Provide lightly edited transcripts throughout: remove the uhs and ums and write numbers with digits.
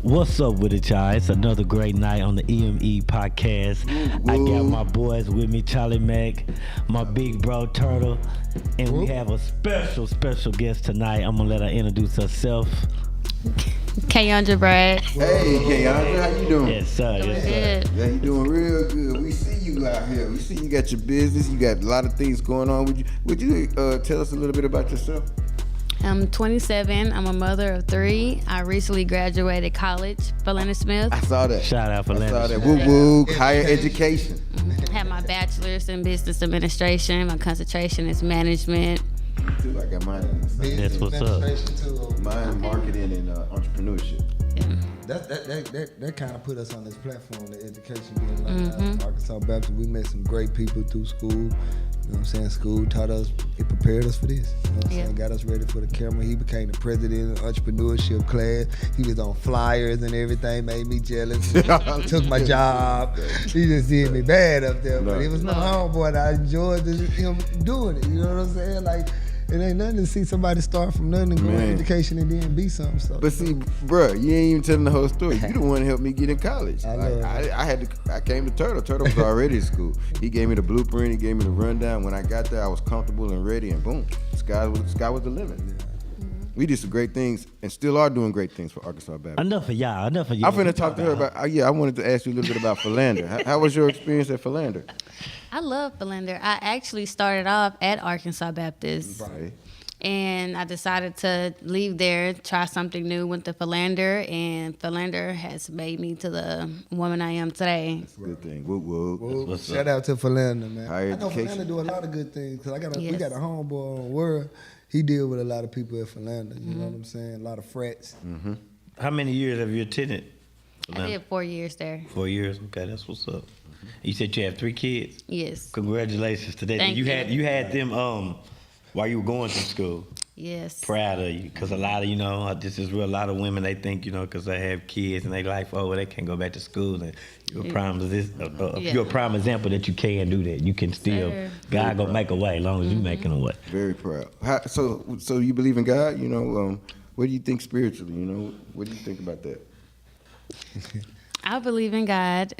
What's up with it, y'all? It's another great night on the EME podcast. I got my boys with me, Charlie Mack, my big bro Turtle, and we have a special guest tonight. I'm gonna let her introduce herself. Kayundra Braggs. Hey, Kayundra, how you doing? Yes, sir. Yes, sir. Yeah, you doing real good. We see you out here. We see you got your business. You got a lot of things going on. Would you tell us a little bit about yourself? I'm 27. I'm a mother of 3. I recently graduated college, Philander Smith. I saw that. Shout out for I saw Landon. that. Woo woo. Higher education. Had my bachelor's in business administration. My concentration is management. Too, I got mine. That's what's up. Mine, marketing and entrepreneurship. Yeah. That kind of put us on this platform, the education being like Arkansas Baptist. We met some great people through school. You know what I'm saying? School taught us, it prepared us for this. You know what I'm saying? Got us ready for the camera. He became the president of entrepreneurship class. He was on flyers and everything, made me jealous. Took my job. He just did me bad up there. But it was my homeboy and I enjoyed him doing it. You know what I'm saying? Like, it ain't nothing to see somebody start from nothing and go in education and then be something. So. But see, bro, you ain't even telling the whole story. You the one that helped me get in college. I came to Turtle. Turtle was already in school. He gave me the blueprint. He gave me the rundown. When I got there, I was comfortable and ready, and boom, sky was the limit. We did some great things and still are doing great things for Arkansas Baptist. Enough of y'all. I'm finna talk to her about. I wanted to ask you a little bit about Philander. How was your experience at Philander? I love Philander. I actually started off at Arkansas Baptist. Right. And I decided to leave there, try something new, went to Philander, and Philander has made me to the woman I am today. That's a good thing. Whoop, whoop. Well, shout out to Philander, man. Higher I know education. Philander do a lot of good things because we got a homeboy on World. He deal with a lot of people at Philander. You know what I'm saying? A lot of frats. Mm-hmm. How many years have you attended? I did 4 years there. 4 years. Okay, that's what's up. You said you have 3 kids. Yes. Congratulations to that. Thank you. You had them while you were going to school. Yes. Proud of you, because a lot of this is real. A lot of women, they think because they have kids and they like, they can't go back to school. And you're a prime you're a prime example that you can do that. You can still God gonna make a way as long as you making a way. Very proud. So you believe in God? What do you think spiritually? What do you think about that? I believe in God.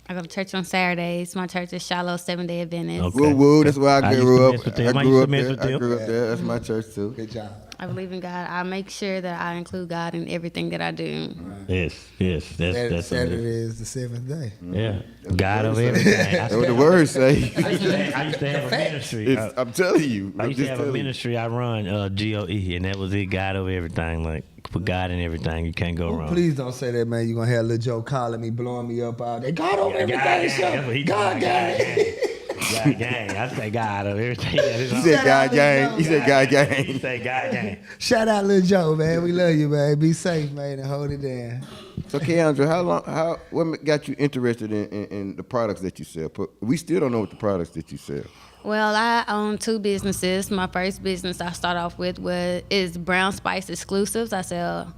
I go to church on Saturdays. My church is Shiloh Seventh-day Adventist. Okay. Woo woo, that's where I grew up. I grew up there. That's my church too. Good job. I believe in God. I make sure that I include God in everything that I do. Yes. That's Saturday is the 7th day. Yeah, God over everything. That's what the words say. I used to have a ministry. I'm telling you. I used to have a ministry I run, GOE, and that was it. God over everything. Like, put God in everything. You can't go wrong. Please don't say that, man. You're going to have Lil Joe calling me, blowing me up out there. God over everything. That's what he God gang. God gang. I say God over everything. He said God gang. He said God gang. He said God gang. Shout out Lil Joe, man. We love you, man. Be safe, man, and hold it down. So, Kayundra, what got you interested in the products that you sell? We still don't know what the products that you sell. Well, I own 2 businesses. My first business I start off with is Brown Spice Exclusives. I sell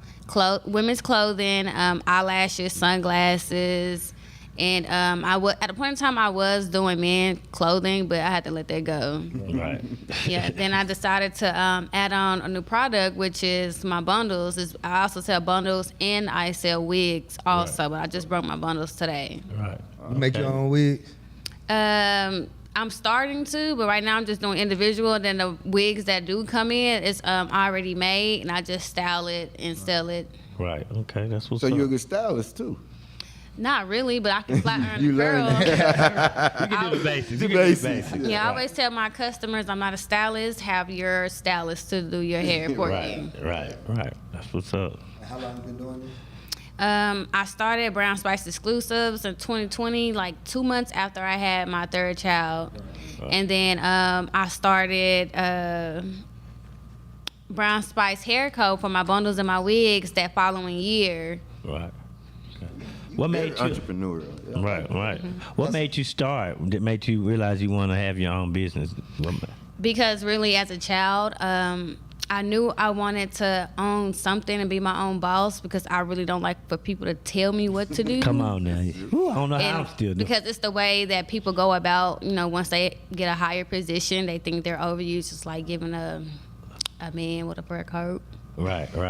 women's clothing, eyelashes, sunglasses, and at a point in time I was doing men clothing, but I had to let that go. Right. Yeah. Then I decided to add on a new product, which is my bundles. I also sell bundles and I sell wigs also, but I just brought my bundles today. Right. You make your own wigs? I'm starting to, but right now I'm just doing individual. Then the wigs that do come in, it's already made, and I just style it and sell it. Right. Okay. That's what's up. So you're a good stylist too. Not really, but I can flat iron You a learn girl. You can do the basics. You can do the basics. Yeah, I always tell my customers I'm not a stylist. Have your stylist to do your hair for you. Right. That's what's up. How long you been doing this? I started Brown Spice Exclusives in 2020, like 2 months after I had my 3rd child. Right. And then I started Brown Spice Hair Co. for my bundles and my wigs that following year. Right. Okay. What made you entrepreneurial? Right. Mm-hmm. What made you start? That made you realize you want to have your own business? Because really, as a child, I knew I wanted to own something and be my own boss because I really don't like for people to tell me what to do. Come on now. Ooh, I don't know how I'm still doing. Because it's the way that people go about, once they get a higher position, they think they're over you. It's just like giving a a man with a fur coat. Right. Don't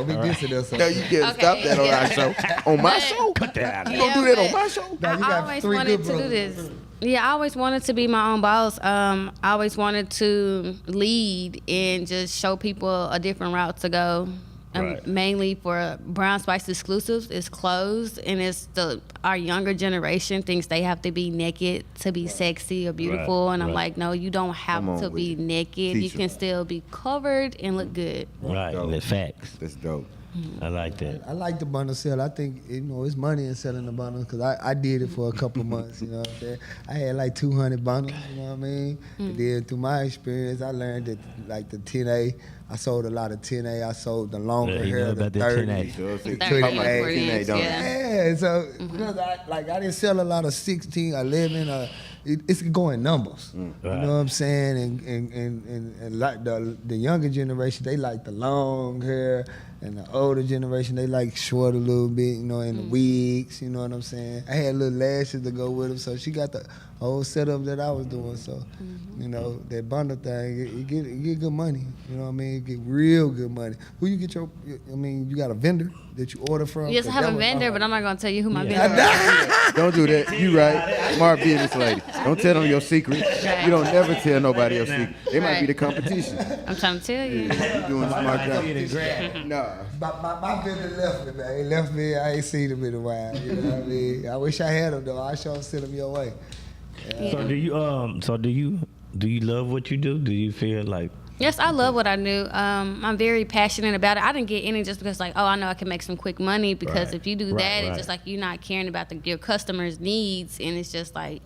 be dissing us. No, you can't stop that on our show. On my show? Put that out You there. don't do that on my show? Now, you I got always 3 wanted good to do brothers. this. Yeah, I always wanted to be my own boss. I always wanted to lead and just show people a different route to go. Right. Mainly for Brown Spice exclusives, it's closed, and it's our younger generation thinks they have to be naked to be sexy or beautiful, and I'm right. like, no, you don't have Come on to with be it. naked. Teach You 'em. can still be covered and look good. Right. Dope. The facts. That's dope. I like that. I like the bundle sale. I think it's money in selling the bundles because I did it for a couple months. You know what I'm saying? I had like 200 bundles. You know what I mean? And then through my experience, I learned that like the 10A. I sold a lot of 10A. I sold the longer Yeah, you hair, know the about that 30. 10A. So it's 30, talking about 40, 10A, don't it? yeah. Yeah, so because I didn't sell a lot of 16, 11. It's going numbers. Right. You know what I'm saying? And like the younger generation, they like the long hair, and the older generation, they like short a little bit. You know, and the wigs. You know what I'm saying? I had little lashes to go with them, so she got the whole setup that I was doing. So, you know, that bundle thing, you get good money. You know what I mean? You get real good money. Who you get you got a vendor that you order from? Yes, I 'Cause have that a was vendor, my- but I'm not gonna tell you who my Yeah. vendor is. Don't do that. You right. Smart business lady. Don't tell them your secret. You don't never tell nobody your secret. They might be the competition. I'm trying to tell you. You doing the smart job. Nah. My vendor left me, man. He left me. I ain't seen him in a while. You know what I mean? I wish I had him though. I sure send him your way. So do you love what you do? Do you feel like Yes, I love what I do. I'm very passionate about it. I didn't get in it just because, like, oh, I know I can make some quick money. Because Right. if you do Right, that, right. it's just like you're not caring about your customers' needs. And it's just like,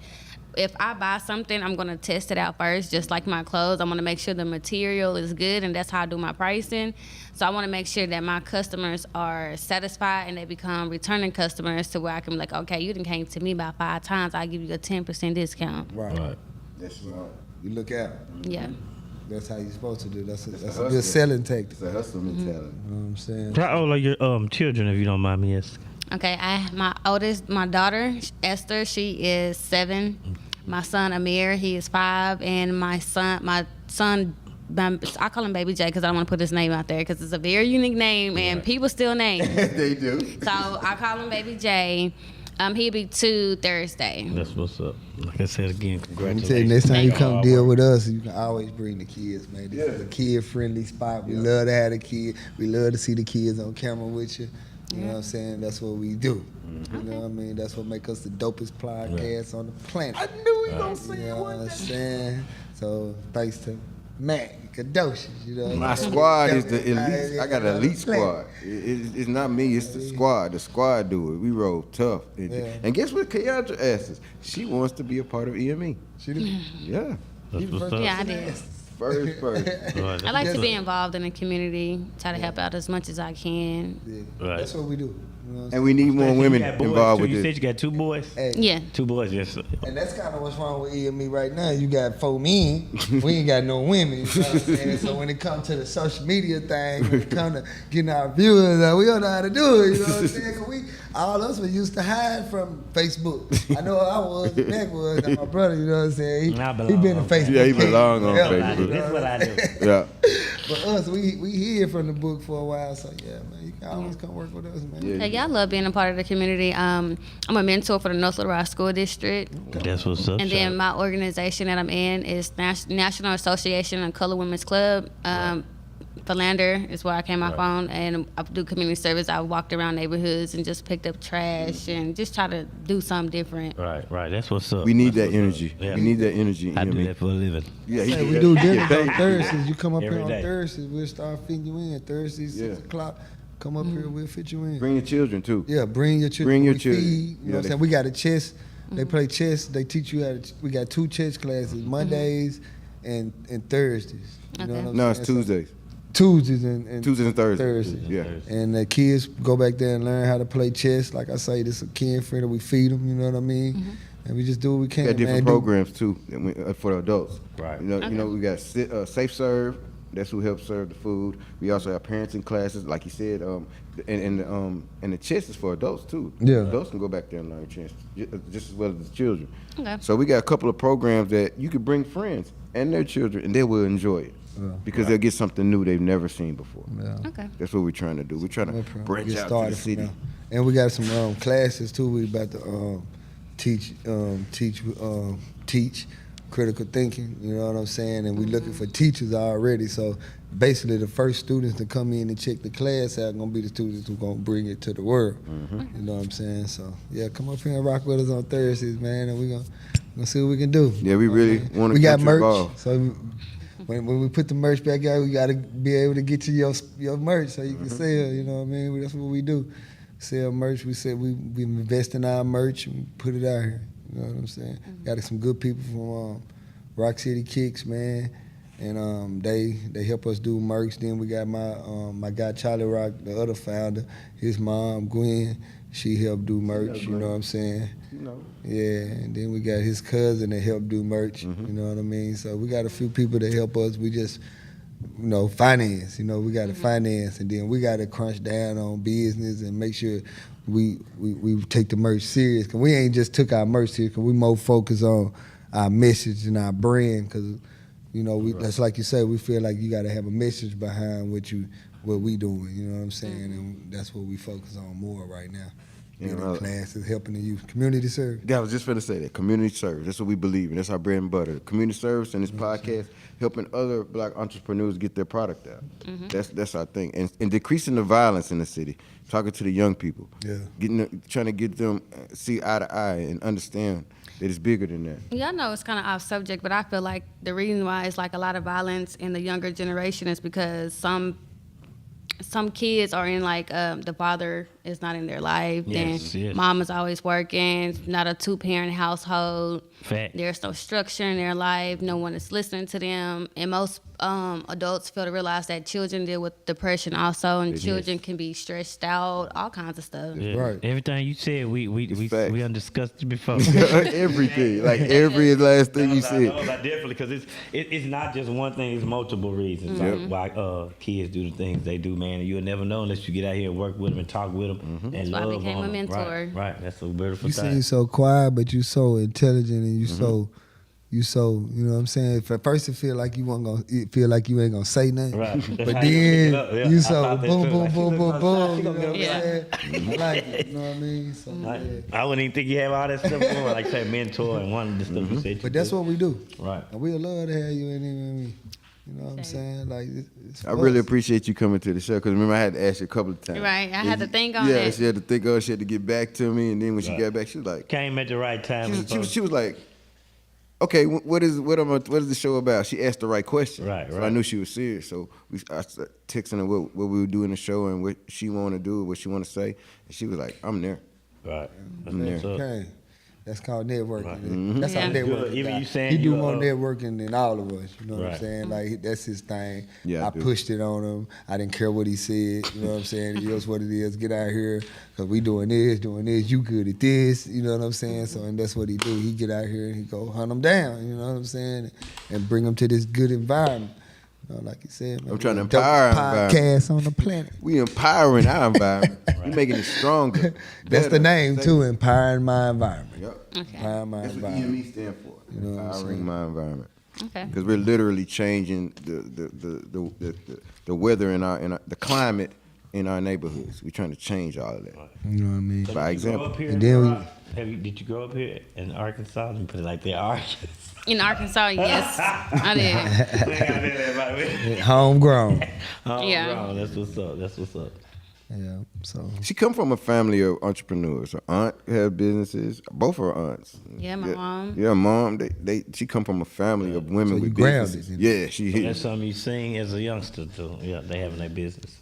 if I buy something, I'm going to test it out first, just like my clothes. I'm going to make sure the material is good, and that's how I do my pricing. So I want to make sure that my customers are satisfied and they become returning customers to where I can be like, okay, you done came to me about 5 times. I'll give you a 10% discount. Right. That's smart. You look out. Yeah. That's how you're supposed to do. That's a hustle. good selling tactic. It's a hustle mentality. You know what I'm saying? how old are your children, if you don't mind me asking? Okay, my daughter, Esther, she is 7. My son, Amir, he is 5. And my son, I call him Baby J because I don't want to put his name out there because it's a very unique name and people still name. They do. So I call him Baby J. He'll be 2 Thursday. That's what's up. Like I said again, Let me congratulations. tell you, next time you Thank come you. deal with us, you can always bring the kids, man. This is Yeah. a kid-friendly spot. We love to have the kids. We love to see the kids on camera with you. You know what I'm saying? That's what we do. You know what I mean? That's what makes us the dopest podcast on the planet. I knew he gonna say it one day. You know what I'm saying? So thanks to Matt Kadocious, you know. My squad is the elite. I got an elite squad. It's not me. It's the squad. The squad do it. We roll tough. And guess what? Kayundra asked us. She wants to be a part of EME. She do. Yeah. That's what's up. Yeah, I did. First. Right. I like to be involved in the community, try to help out as much as I can. Yeah. Right. That's what we do. You know what I'm And we need more You women got boys, involved too? with You said this. you got 2 boys? saying? Hey, Yeah. 2 boys, yes. And that's kind of what's wrong with EME right now. You got 4 men, we ain't got no women. You know what I'm saying? So when it comes to the social media thing, when it comes to getting our viewers, we don't know how to do it. You know what I'm saying? 'Cause all of us were used to hide from Facebook. I know I was, Mac was, and my brother. You know what I'm saying? I He belong been a on Facebook. Yeah, he king. belong on Yeah. Facebook. This is what I do. Yeah. But us, we hid from the book for a while. So yeah, man, you can always come work with us, man. Yeah. Hey, I love being a part of the community. I'm a mentor for the North Little Rock School District. That's what's up. And then my organization that I'm in is National Association of Colored Women's Club. Philander is where I came off on, and I do community service. I walked around neighborhoods and just picked up trash and just try to do something different. Right. That's what's up. We need That's that what's energy. up. Yeah. We need that energy. I do EME. that for a living. Yeah, Hey, we get- do he dinners get on paid. Thursdays. You come up Every here on day. Thursdays, we'll start feeding you in. Thursdays, 6 Yeah. o'clock. Come up here, we'll fit you in. Bring your children too. Yeah, bring your children. Bring your We children. Feed, you know Yeah, what I'm saying? We got a chess. They play chess. They teach you how to. We got 2 chess classes, Mondays and Thursdays. You know Okay. what I'm No, it's saying? So Tuesdays. Tuesdays and Tuesdays and Thursdays. Thursdays. Yeah. And the kids go back there and learn how to play chess. Like I say, this is a kid friend. We feed them. You know what I mean? And we just do what we can. We got different man. programs too for the adults. Right. You know, we got Safe Serve. That's who helps serve the food. We also have parenting classes, like you said, and the chess is for adults too. Yeah. Adults can go back there and learn chess just as well as the children. Okay. So we got a couple of programs that you could bring friends and their children, and they will enjoy it. because they'll get something new they've never seen before. Yeah. Okay. That's what we're trying to do. We're trying to branch Get out to started the from city. now. And we got some classes too. We about to teach critical thinking. You know what I'm saying? And we looking for teachers already. So basically, the first students to come in and check the class out gonna be the students who gonna bring it to the world. You know what I'm saying? So yeah, come up here and rock with us on Thursdays, man, and we gonna see what we can do. Yeah, we really want to We got get you merch, involved. so when we put the merch back out, we gotta be able to get you your merch so you can sell. You know what I mean? That's what we do. Sell merch. We said we invest in our merch and put it out here. You know what I'm saying? Got some good people from Rock City Kicks, man, and they help us do merch. Then we got my guy Charlie Rock, the other founder, his mom Gwen. She helped do merch. You know what I'm saying? Yeah, and then we got his cousin that helped do merch. You know what I mean? So we got a few people that help us. We just, finance. We got to finance, and then we got to crunch down on business and make sure we take the merch serious. Cause we ain't just took our merch serious. Cause we more focus on our message and our brand. Cause that's like you say. We feel like you got to have a message behind what we doing. You know what I'm saying? And that's what we focus on more right now. Classes, helping the youth, community service. Yeah, I was just going to say that, community service. That's what we believe in. That's our bread and butter. Community service and this podcast, helping other black entrepreneurs get their product out. That's our thing. And decreasing the violence in the city, talking to the young people, trying to get them see eye to eye and understand that it's bigger than that. Yeah, I know it's kind of off subject, but I feel like the reason why it's like a lot of violence in the younger generation is because some kids are in like the father is not in their life. Yes, then yes. mom is always working, not a 2-parent household. Fact. There's no structure in their life. No one is listening to them. And most adults fail to realize that children deal with depression also, and children can be stressed out, all kinds of stuff. Yeah. Right. Everything you said, we undiscussed it before. Everything, like every last thing you said. No, definitely, because it's not just one thing; it's multiple reasons why kids do the things they do, man. And you'll never know unless you get out here and work with them and talk with them and That's why I love became on a them. mentor. Right. That's a beautiful You thing. seem so quiet, but you so intelligent, and you so, you know what I'm saying? At first, it feel like you ain't gonna say nothing. Right. But That's how you then pick it up. Yeah, you I so thought that boom, too. boom, Like, boom, she boom, looks boom. like You she know gonna what I'm be saying? I like it. You know what I mean? So, I wouldn't even think you have all that stuff going. Like I said, mentor and one of the stuff you said. But that's what we do. Right. And we'd love to have you in here. You know what I'm saying? Like, it's I really appreciate you coming to the show because remember I had to ask you a couple of times. Right, I had to think on Yeah, that. she had to think on it. She had to get back to me, and then when she got back, she was like, Came at the right time. she was like, okay, what is the show about? She asked the right question. Right, So right. I knew she was serious. So I started texting her what we would do in the show and what she wanted to do, what she wanted to say, and she was like, I'm there. Right. That's Yeah. what's up. Okay. That's called networking. Right. That's how Yeah. networking. Good. Even guy. you saying he do you, more networking than all of us. You know what Right. I'm saying? Like that's his thing. Yeah, I I do. pushed it on him. I didn't care what he said. You know what I'm saying? It is what it is. Get out here because we doing this. You good at this. You know what I'm saying? So and that's what he do. He get out here and he go hunt them down. You know what I'm saying? And bring them to this good environment. Like you said, man, I'm trying to the dopest empower our podcast on the planet. We empowering our environment. We making it stronger. That's better, the name safer. too. Empowering my environment. Yep. Okay. Empowering my That's what environment. EME stand for. You know what I'm Empowering saying? my environment. Okay. Because we're literally changing the weather in the climate in our neighborhoods. We're trying to change all of that. You know what I mean? So By did you grow example. up here And in then Little Rock? Did you grow up here in Arkansas? Let me put it like that. Arkansas. In Arkansas, yes, I did. Homegrown. Yeah. That's what's up. Yeah. So She come from a family of entrepreneurs. Her aunt had businesses. Both her aunts. Yeah, my mom. Yeah, mom. She come from a family of women So with you grounded businesses. in Yeah, she That's is. something you sing as a youngster too. Yeah, they having their business.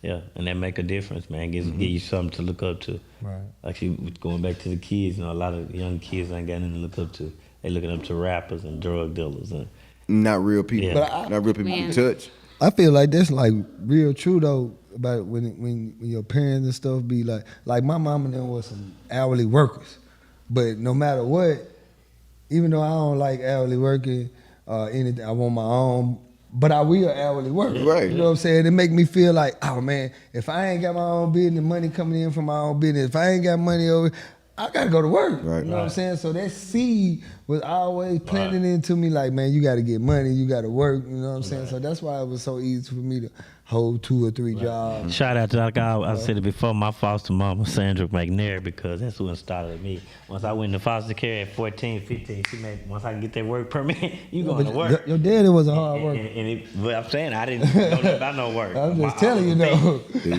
Yeah, and that make a difference, man. Give you something to look up to. Right. Like going back to the kids, a lot of young kids ain't got nothing to look up to. They looking up to rappers and drug dealers and Not real people. Yeah. But Not real people Man. to touch. I feel like that's like real true though about when your parents and stuff be like my mom and them was some hourly workers, but no matter what, even though I don't like hourly working anything, I want my own. But I will hourly work. Right. You know what I'm saying? It make me feel like, oh man, if I ain't got my own business, money coming in from my own business, if I ain't got money over, I gotta go to work. Right. You know what I'm saying? So that seed was always planted into me like, man, you gotta get money, you gotta work, you know what I'm saying? So that's why it was so easy for me to hold 2 or 3 jobs. Shout out to that guy. I said it before, my foster mama, Sandra McNair, because that's who installed me. Once I went to foster care at 14, 15, she made, once I can get that work permit, you going to work. Your daddy was a hard worker. But I'm saying I didn't know about no work. I'm just telling you, though.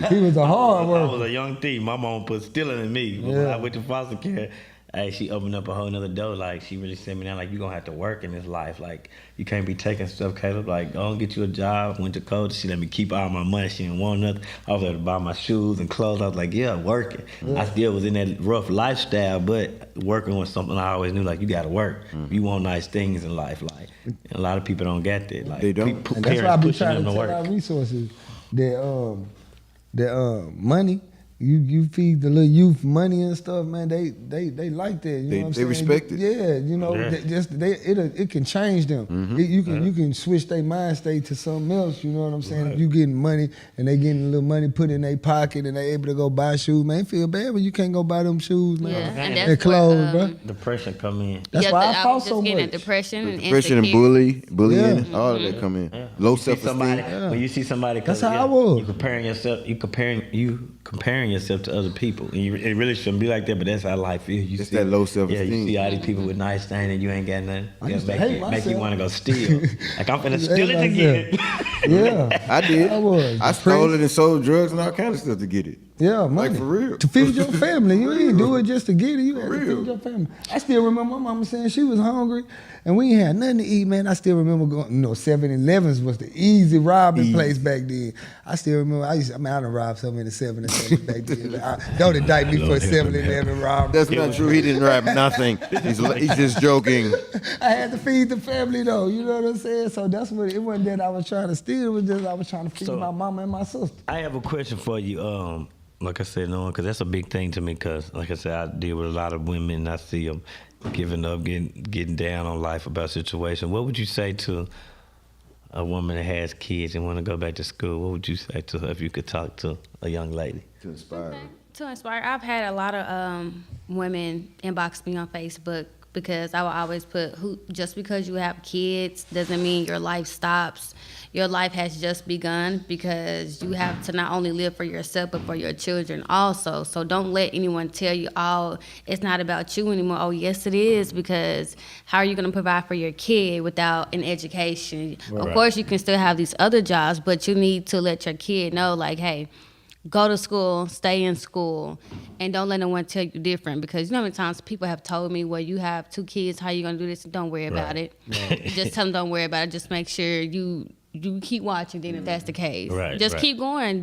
He was a hard worker. I was a young thief. My mom put stealing in me. But when I went to foster care, hey, she opened up a whole nother door. Like, she really sent me down, like, you're going to have to work in this life. Like, you can't be taking stuff, Caleb. Like, go and get you a job. Went to college. She let me keep all my money. She didn't want nothing. I was able to buy my shoes and clothes. I was like, yeah, working. I still was in that rough lifestyle, but working was something I always knew, like, you got to work. You want nice things in life. Like, and a lot of people don't get that. Like, they don't. And that's why I be trying to tell our resources that money, you feed the little youth money and stuff, man. They like that. You know what I'm saying? They respect it. Yeah, you know, it can change them. You can switch their mind state to something else. You know what I'm saying? If you getting money and they getting a little money put in their pocket and they able to go buy shoes, man, feel bad when you can't go buy them shoes, man. Yeah, and and that's clothes, bro. Depression come in. That's why I fought was so just getting much. Depression and insecurity. bullying, all of that come in. Low self-esteem. When you see somebody, That's how I was. You comparing yourself to other people. And it really shouldn't be like that, but that's how life is. You It's see, that low self-esteem. Yeah, you see all these people with nice things and you ain't got nothing. I used to hate Make you myself. want to go steal. Like, I'm finna Hate steal it again. Yeah, I did. I was. I stole it and sold drugs and all kind of stuff to get it. Yeah, money. Like, for real. To feed your family. You didn't do it just to get it. You had to real. feed your family. I still remember my mama saying she was hungry and we ain't had nothing to eat, man. I still remember going, 7-Elevens was the easy robbing place back then. I still remember, I done robbed so many 7-Elevens back then. Don't indict me for a 7-Eleven robbery. That's not true. He didn't rob nothing. He's just joking. I had to feed the family though, you know what I'm saying? So that's what, it wasn't that I was trying to steal, it was just I was trying to feed my mama and my sister. I have a question for you. Like I said, because that's a big thing to me. Because, like I said, I deal with a lot of women, and I see them giving up, getting down on life about situations. What would you say to a woman that has kids and want to go back to school? What would you say to her if you could talk to a young lady? To inspire. To inspire, I've had a lot of women inbox me on Facebook because I will always put, just because you have kids doesn't mean your life stops. Your life has just begun because you have to not only live for yourself, but for your children also. So don't let anyone tell you, oh, it's not about you anymore. Oh, yes, it is, because how are you going to provide for your kid without an education? Right. Of course, you can still have these other jobs, but you need to let your kid know, like, hey, go to school, stay in school, and don't let no one tell you different. Because you know how many times people have told me, well, you have 2 kids, how you going to do this? Don't worry about it. Just tell them don't worry about it. Just make sure you keep watching then if that's the case. Just keep going.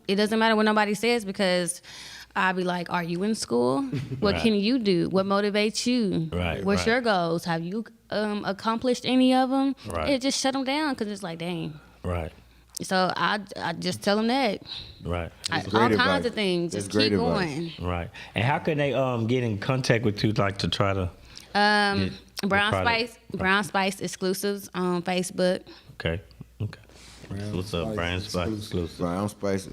It doesn't matter what nobody says, because I'll be like, are you in school? What can you do? What motivates you? What's your goals? Have you accomplished any of them? It just shut them down, because it's like, dang. So I just tell them that. All kinds of things. Just keep going. And how can they get in contact with you, like, to try to Brown Spice exclusives on Facebook. Okay. What's up, Brown Spice exclusive? Brown Spice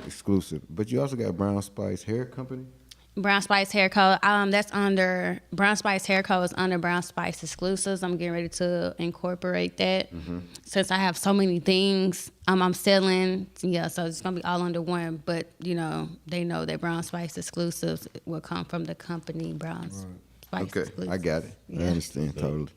exclusive. But you also got Brown Spice Hair Company? Brown Spice Hair Co. That's under Brown Spice Hair Co. is under Brown Spice Exclusives. I'm getting ready to incorporate that since I have so many things I'm selling. Yeah, so it's gonna be all under one. But they know that Brown Spice Exclusives will come from the company Brown Spice Exclusives. I got it. Yeah. I understand totally.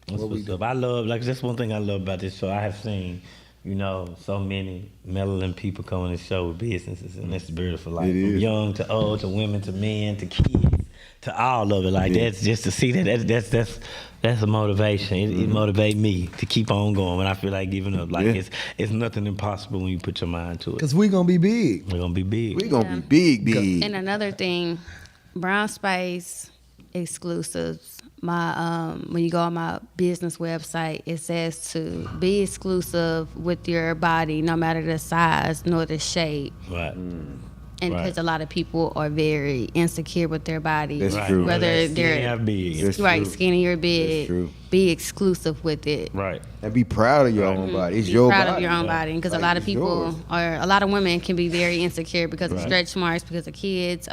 What's up? I love, like, that's one thing I love about this show. I have seen, so many melanin people come on this show with businesses, and that's beautiful. Like, from young to old to women to men to kids to all of it. Like, that's just to see that's a motivation. It motivates me to keep on going when I feel like giving up. Like, it's nothing impossible when you put your mind to it. Because we're going to be big. We're going to be big. We're going to be big. And another thing, Brown Spice Exclusives. When you go on my business website, it says to be exclusive with your body, no matter the size nor the shape. And because a lot of people are very insecure with their body. That's true. Whether they're skinny or big, be exclusive with it. And be proud of your own body. It's your body. Proud of your own body, because a lot of people a lot of women can be very insecure because of stretch marks, because of kids.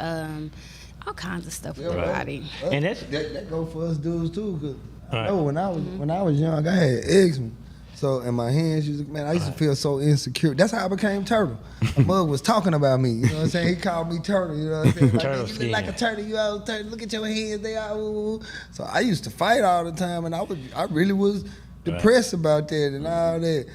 all kinds of stuff with the body. And that go for us dudes too. Cause I know when I was young, I had eczema. So in my hands, I used to feel so insecure. That's how I became Turtle. My mother was talking about me. You know what I'm saying? He called me Turtle. You know what I'm saying? Like, Turtle you look like a turtle. You all turtle. Look at your hands. They are. Ooh. So I used to fight all the time, and I really was depressed about that and all that.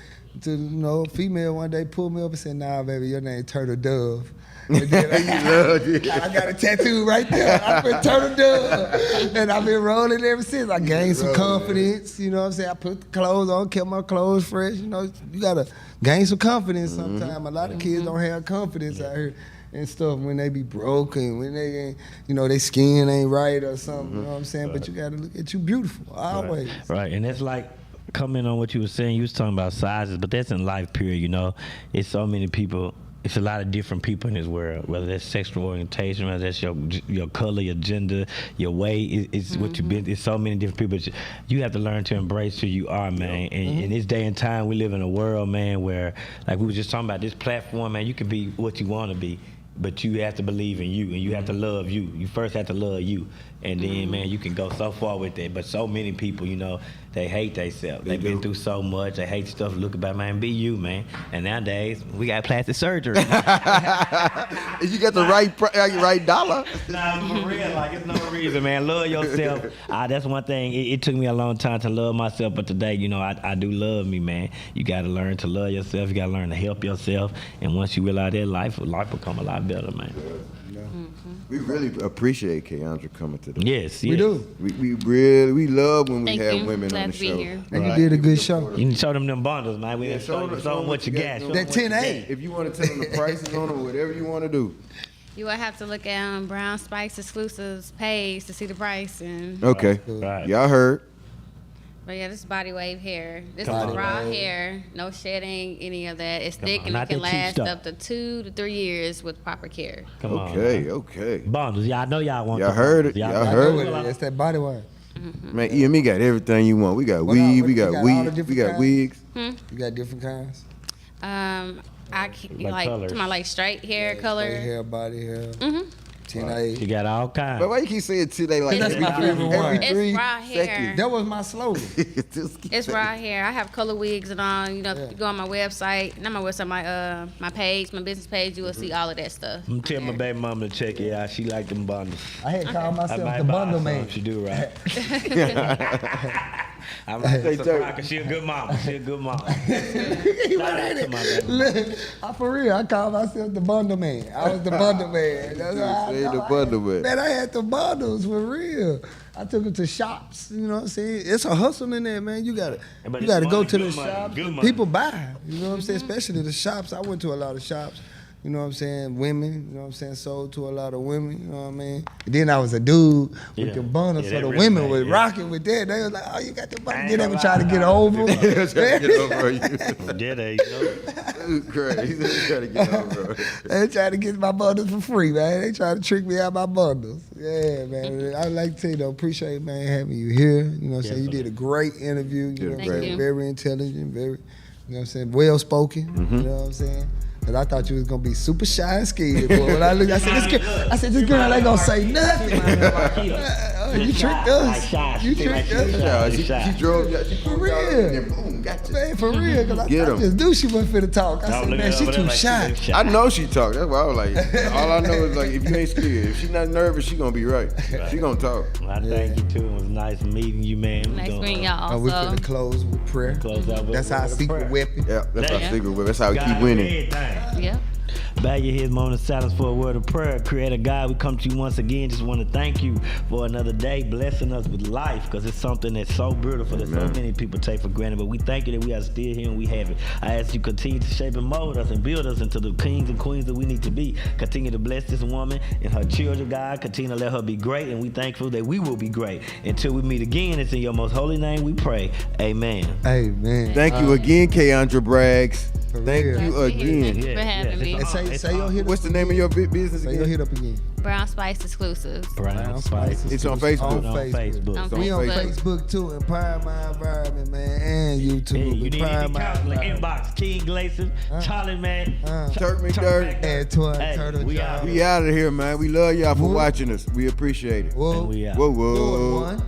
A female one day pulled me up and said, "Nah, baby, your name Turtle Dove." And then I got a tattoo right there. I put Turtle Dove. And I've been rolling ever since. I gained some confidence. You know what I'm saying? I put the clothes on, kept my clothes fresh. You know, you got to gain some confidence sometimes. A lot of kids don't have confidence out here and stuff when they be broken, when they ain't, their skin ain't right or something. You know what I'm saying? But you got to look at you beautiful, always. Right. And it's like, coming on what you were saying, you was talking about sizes, but that's in life, period, It's so many people. It's a lot of different people in this world, whether that's sexual orientation, whether that's your color, your gender, your weight. It's what you've been. It's so many different people. You have to learn to embrace who you are, man. And in this day and time, we live in a world, man, where, like we were just talking about, this platform, man, you can be what you want to be, but you have to believe in you, and you have to love you. You first have to love you, and then, man, you can go so far with it. But so many people, they hate themselves. They've been through so much. They hate stuff. Look about, man, be you, man. And nowadays, we got plastic surgery. You got the right dollar. Nah, for real, like, it's no reason, man. Love yourself. That's one thing. It took me a long time to love myself, but today, I do love me, man. You got to learn to love yourself. You got to learn to help yourself. And once you realize that, life become a lot better, man. We really appreciate Kayundra coming to the Yes. We do. We love when we Thank have you. women Glad on the to be show. here. And you did a good show. You can show them bundles, man. We show them what you got. That 10A. If you want to tell them the prices on them, whatever you want to do. You will have to look at Brown Spice Exclusives page to see the price. Okay. Right. Y'all heard. But yeah, this is body wave hair. This Body is raw wave. hair, no shedding, any of that. It's thick on, and not it can that cheap last stuff. up to 2 to 3 years with proper care. Come on. Okay. Bundles. Y'all know y'all want Y'all the heard bundles. it. Y'all I heard know it. It's that body wash. Man, E&Me got everything you want. We got weed, we got all the weed, we different got kinds? wigs. You got different kinds? I can, Like colors. to my straight hair color. Straight hair, body hair. 10A. You got all kinds. But why you keep saying today like That's my favorite one. every It's raw hair. second? That was my slogan. It's raw hair. I have color wigs and all. If you go on my website, not my website, my page, my business page, you will see all of that stuff. I'm telling my baby mama to check it out. She like them bundles. I had called I myself might the buy bundle some man. if she do right. I'm like, Hey, surprised 'cause she a good mama. She a good mama. He Shout out to my baby mama. Look, for real, I called myself the bundle man. I was the bundle man. That's how I Say know. the bundle man. Man, I had the bundles for real. I took them to shops. You know what I'm saying? It's a hustle in there, man. You gotta But go it's to money, the good money, shops. good money. People buy. You know what I'm saying? Especially the shops. I went to a lot of shops. You know what I'm saying? Women, you know what I'm saying? Sold to a lot of women, you know what I mean? And then I was a dude with Yeah. the bundles, Yeah, so they the really women made was it. rocking with that. They was like, oh, you got the I bundle. ain't Then they gonna were trying to lie, get I over. Trying to get over you. Yeah, they, Crazy. Trying to get over. They trying to get my bundles for free, man. They trying to trick me out my bundles. Yeah, man. I'd like to tell you, though, appreciate, man, having you here. You know what I'm saying? You did a great interview. You know what I'm Thank saying? you. Very intelligent, very, you know what I'm saying, well spoken. You know what I'm saying? Cause I thought you was gonna be super shy and scared. But when I looked, I said, this girl ain't gonna say nothing. You tricked us. You tricked us. She drove. She For drove out real. and then boom, got you. Man, for real. Cause I Get 'em. just knew she wasn't finna talk. I said, man, she too shy. I know she talk. That's why I was like, all I know is like, if you ain't scared, if she not nervous, she gonna be right. She gonna talk. Well, I thank you too. It was nice meeting you, man. Nice meeting y'all And we also. finna close with prayer. Close out with That's our a secret prayer. weapon. Yeah, that's our Yeah. secret weapon. That's how we God keep of winning. everything. Yep. Bow your heads, moment of silence for a word of prayer. Creator God, we come to you once again. Just want to thank you for another day, blessing us with life, because it's something that's so beautiful that so many people take for granted. But we thank you that we are still here and we have it. I ask you continue to shape and mold us and build us into the kings and queens that we need to be. Continue to bless this woman and her children, God. Continue to let her be great, and we thankful that we will be great. Until we meet again, it's in your most holy name we pray. Amen. Amen. Thank you again, Kayundra Braggs. For Thank real. you again. Thank you for having me. And say your hit. What's the name of your business Say your again? hit up again. Brown Spice Exclusives. Brown Spice. It's on Facebook. On Facebook. On We on Facebook. Facebook too. Empower My Environment, man, and YouTube. Hey, you need Empower any My counseling? Environment. Inbox King Glacier, Charlie Man, Turk McDirt. Antoine Hey, Turtle we John. out. We out of here, man. We love y'all for Whoa. watching us. We appreciate it. Whoa. and we out. Whoa, Whoa, whoa. one.